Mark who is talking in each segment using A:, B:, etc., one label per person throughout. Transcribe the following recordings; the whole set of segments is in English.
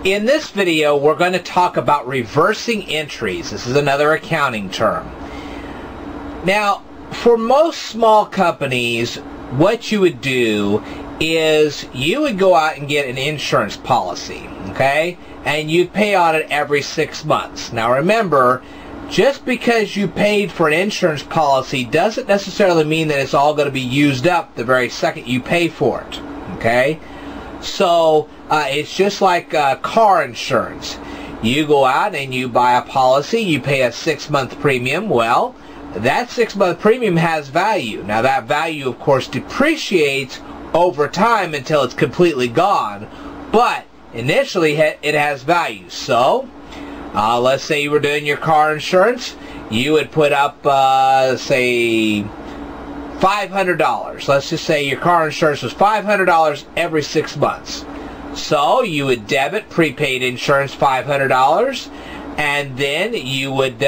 A: In this video, we're going to talk about reversing entries. This is another accounting term. Now, for most small companies, what you would do is you would go out and get an insurance policy, okay? And you'd pay on it every 6 months. Now remember, just because you paid for an insurance policy doesn't necessarily mean that it's all going to be used up the very second you pay for it, okay? So it's just like car insurance. You go out and you buy a policy, you pay a 6-month premium. Well, that 6-month premium has value. Now that value, of course, depreciates over time until it's completely gone, but initially it has value. So let's say you were doing your car insurance, you would put up say $500. Let's just say your car insurance was $500 every 6 months. So you would debit prepaid insurance $500, and then you would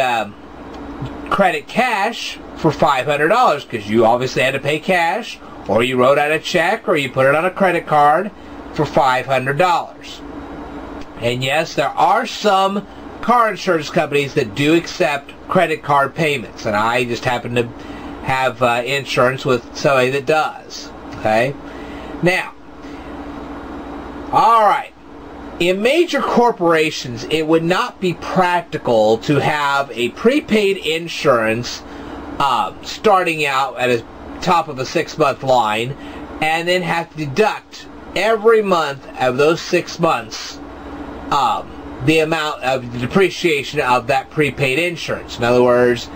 A: credit cash for $500 because you obviously had to pay cash, or you wrote out a check, or you put it on a credit card for $500. And yes, there are some car insurance companies that do accept credit card payments, and I just happen to have insurance with somebody that does. Okay? Now, alright, in major corporations, it would not be practical to have a prepaid insurance starting out at the top of a 6-month line and then have to deduct every month of those 6 months the amount of the depreciation of that prepaid insurance. In other words,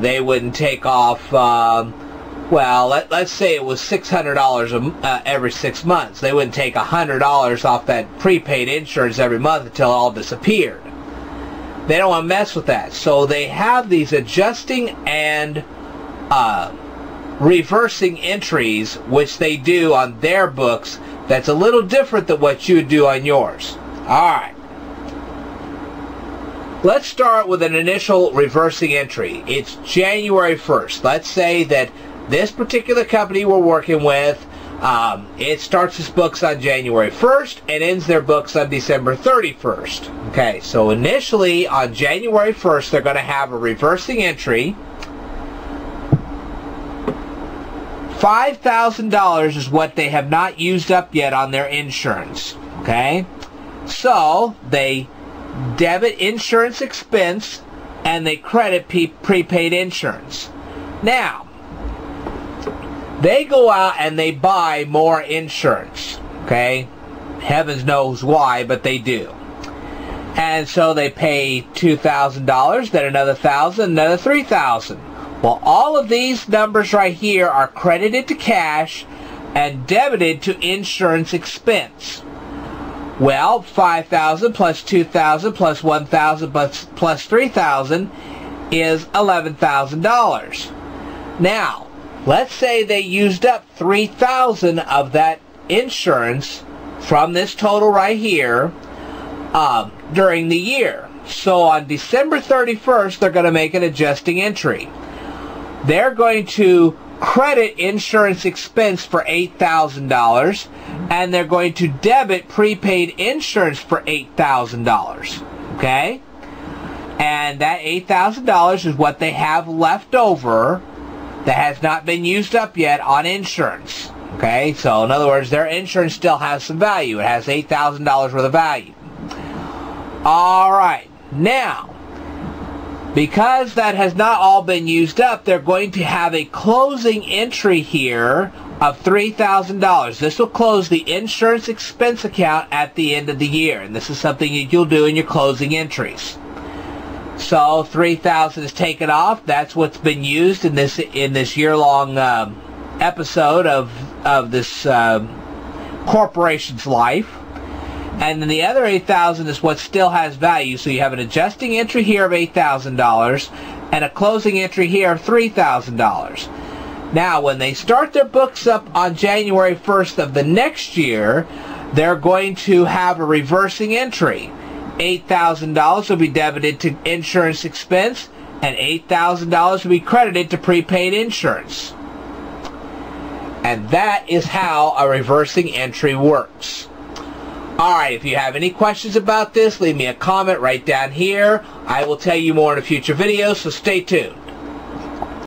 A: they wouldn't take off, well, let's say it was $600 every 6 months. They wouldn't take $100 off that prepaid insurance every month until it all disappeared. They don't want to mess with that. So they have these adjusting and reversing entries, which they do on their books. That's a little different than what you would do on yours. Alright. Let's start with an initial reversing entry. It's January 1st. Let's say that this particular company we're working with, it starts its books on January 1st and ends their books on December 31st. Okay, so initially on January 1st, they're going to have a reversing entry. $5,000 is what they have not used up yet on their insurance. Okay, so they debit insurance expense and they credit prepaid insurance. Now, they go out and they buy more insurance. Okay, heavens knows why, but they do. And so they pay $2,000, then another $1,000, another $3,000. Well, all of these numbers right here are credited to cash and debited to insurance expense. Well, $5,000 plus $2,000 plus $1,000 plus $3,000 is $11,000. Now, let's say they used up $3,000 of that insurance from this total right here during the year. So on December 31st, they're going to make an adjusting entry. They're going to credit insurance expense for $8,000, and they're going to debit prepaid insurance for $8,000. Okay? And that $8,000 is what they have left over that has not been used up yet on insurance. Okay? So in other words, their insurance still has some value. It has $8,000 worth of value. Alright. Now, because that has not all been used up, they're going to have a closing entry here of $3,000. This will close the insurance expense account at the end of the year, and this is something that you'll do in your closing entries. So $3,000 is taken off. That's what's been used in this year-long episode of this corporation's life. And then the other $8,000 is what still has value. So you have an adjusting entry here of $8,000 and a closing entry here of $3,000. Now, when they start their books up on January 1st of the next year, they're going to have a reversing entry. $8,000 will be debited to insurance expense, and $8,000 will be credited to prepaid insurance. And that is how a reversing entry works. Alright, if you have any questions about this, leave me a comment right down here. I will tell you more in a future video, so stay tuned.